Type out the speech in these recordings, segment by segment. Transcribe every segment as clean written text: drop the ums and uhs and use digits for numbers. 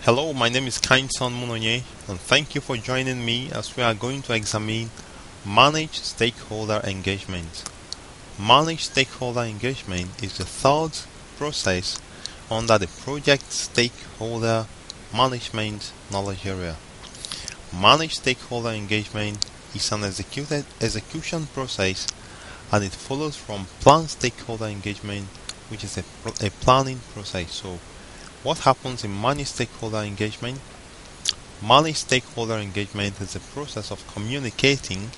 Hello, my name is Kainson Munonye, and thank you for joining me as we are going to examine Managed Stakeholder Engagement. Managed Stakeholder Engagement is the third process under the Project Stakeholder Management knowledge area. Managed Stakeholder Engagement is an execution process, and it follows from Planned Stakeholder Engagement, which is a planning process. So what happens in managed stakeholder engagement? Managed stakeholder engagement is the process of communicating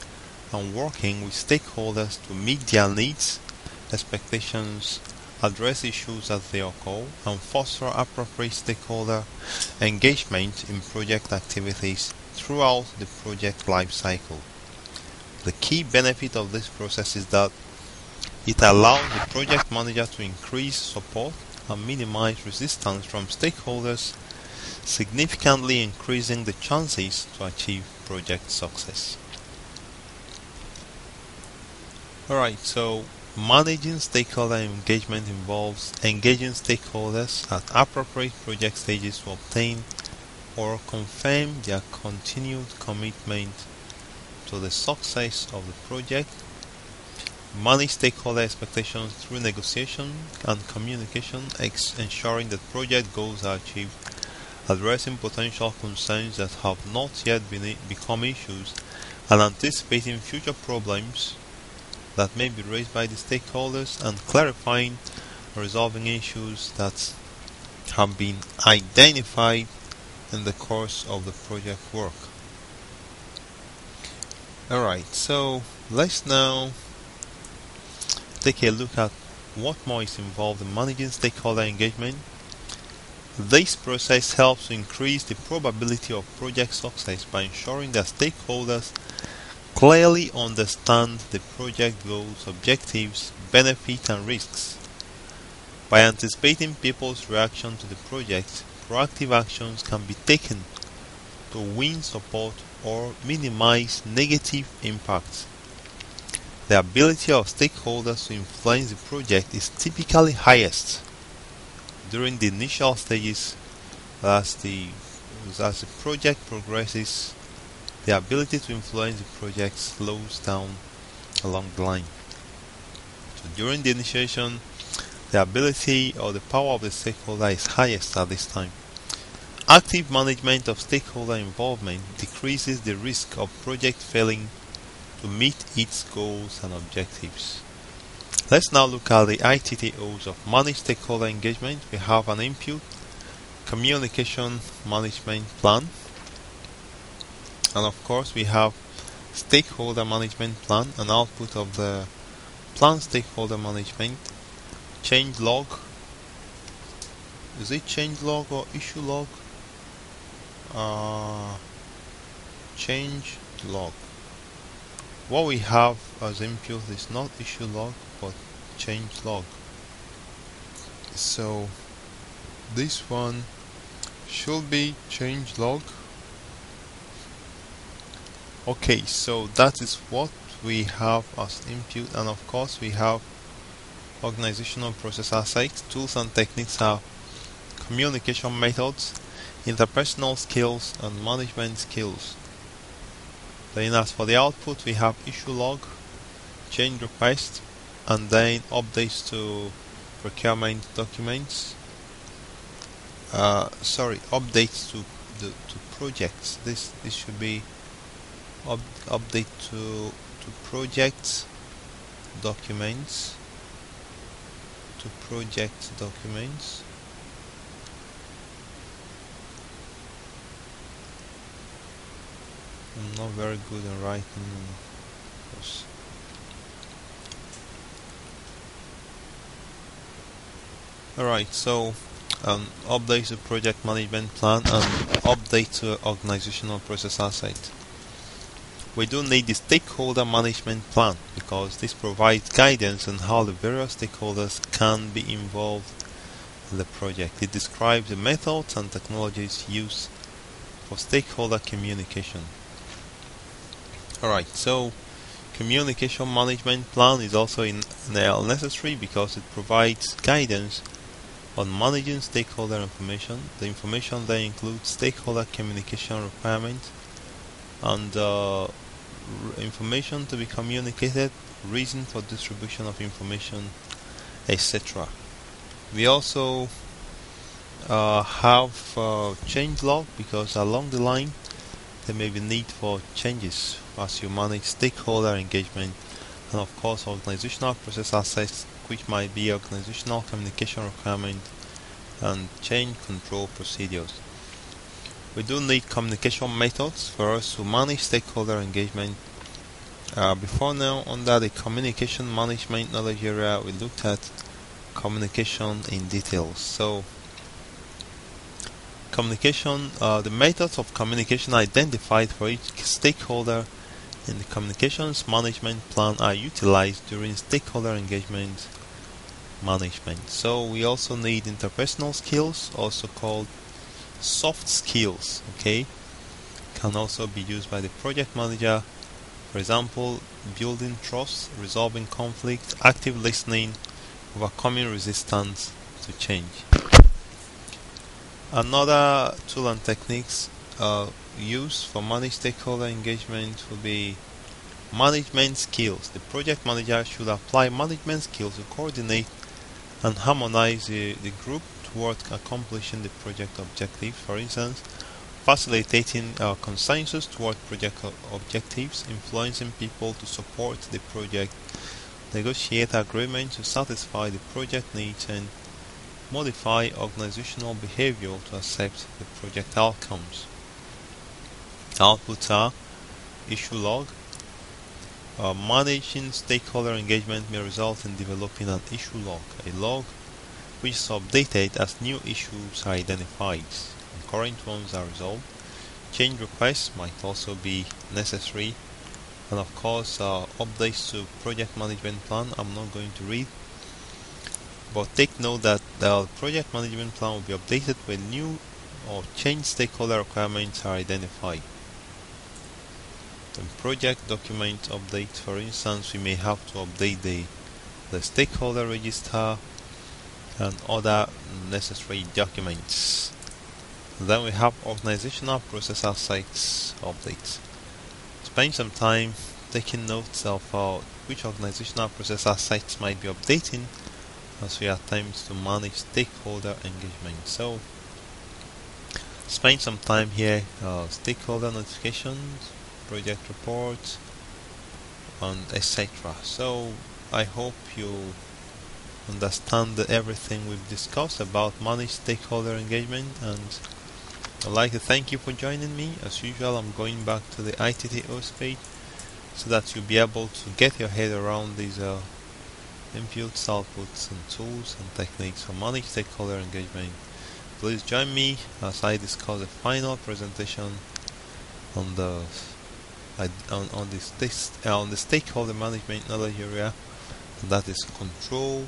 and working with stakeholders to meet their needs, expectations, address issues as they occur, and foster appropriate stakeholder engagement in project activities throughout the project life cycle. The key benefit of this process is that it allows the project manager to increase support and minimize resistance from stakeholders, significantly increasing the chances to achieve project success. Alright, so managing stakeholder engagement involves engaging stakeholders at appropriate project stages to obtain or confirm their continued commitment to the success of the project. Manage stakeholder expectations through negotiation and communication, ensuring that project goals are achieved, addressing potential concerns that have not yet become issues, and anticipating future problems that may be raised by the stakeholders, and clarifying and resolving issues that have been identified in the course of the project work. Alright, so let's now take a look at what more is involved in managing stakeholder engagement. This process helps to increase the probability of project success by ensuring that stakeholders clearly understand the project goals, objectives, benefits, and risks. By anticipating people's reaction to the project, proactive actions can be taken to win support or minimize negative impacts. The ability of stakeholders to influence the project is typically highest during the initial stages. As the project progresses, the ability to influence the project slows down along the line. So during the initiation, the ability or the power of the stakeholder is highest at this time. Active management of stakeholder involvement decreases the risk of project failing to meet its goals and objectives. Let's now look at the ITTOs of Managed Stakeholder Engagement. We have an input, Communication Management Plan, and of course we have Stakeholder Management Plan, an output of the Plan Stakeholder Management, Change Log. Is it Change Log or Issue Log? Change Log. What we have as input is not issue log but change log. So this one should be change log. Okay, so that is what we have as input, and of course we have organizational process assets. Tools and techniques are communication methods, interpersonal skills, and management skills. Then as for the output, we have issue log, change request, and then updates to procurement documents. Updates to projects. This should be update to project documents. To project documents. I'm not very good at writing. Alright, so update to project management plan and update to organizational process asset. We do need the stakeholder management plan because this provides guidance on how the various stakeholders can be involved in the project. It describes the methods and technologies used for stakeholder communication. Alright, so communication management plan is also necessary because it provides guidance On managing stakeholder information, the information there includes stakeholder communication requirements and information to be communicated, reason for distribution of information, etc. We also have change log, because along the line there may be need for changes as you manage stakeholder engagement, and of course organizational process assets, which might be organizational communication requirement and change control procedures. We do need communication methods for us to manage stakeholder engagement. Before now, under the communication management knowledge area, we looked at communication in details. So communication, the methods of communication identified for each stakeholder in the communications management plan are utilized during stakeholder engagement management. So we also need interpersonal skills, also called soft skills, okay? Can also be used by the project manager. For example, building trust, resolving conflict, active listening, overcoming resistance to change. Another tool and techniques used for manage stakeholder engagement will be management skills. The project manager should apply management skills to coordinate and harmonize the group toward accomplishing the project objectives. For instance, facilitating consensus toward project objectives, influencing people to support the project, negotiate agreements to satisfy the project needs, and modify organizational behavior to accept the project outcomes. Outputs are issue log. Managing stakeholder engagement may result in developing an issue log, a log which is updated as new issues are identified and current ones are resolved. Change requests might also be necessary, and of course updates to project management plan I'm not going to read, but take note that the project management plan will be updated when new or changed stakeholder requirements are identified. The project document update, for instance, we may have to update the stakeholder register and other necessary documents. Then we have organizational process assets updates. Spend some time taking notes of which organizational process assets might be updating as we attempt to manage stakeholder engagement. So spend some time here, stakeholder notifications, project reports, and etc. So I hope you understand everything we've discussed about managed stakeholder engagement, and I'd like to thank you for joining me. As usual, I'm going back to the ITTO's page so that you'll be able to get your head around these inputs, outputs, and tools and techniques for managed stakeholder engagement. Please join me as I discuss the final presentation on the stakeholder management knowledge area, and that is control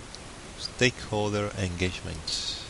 stakeholder engagement.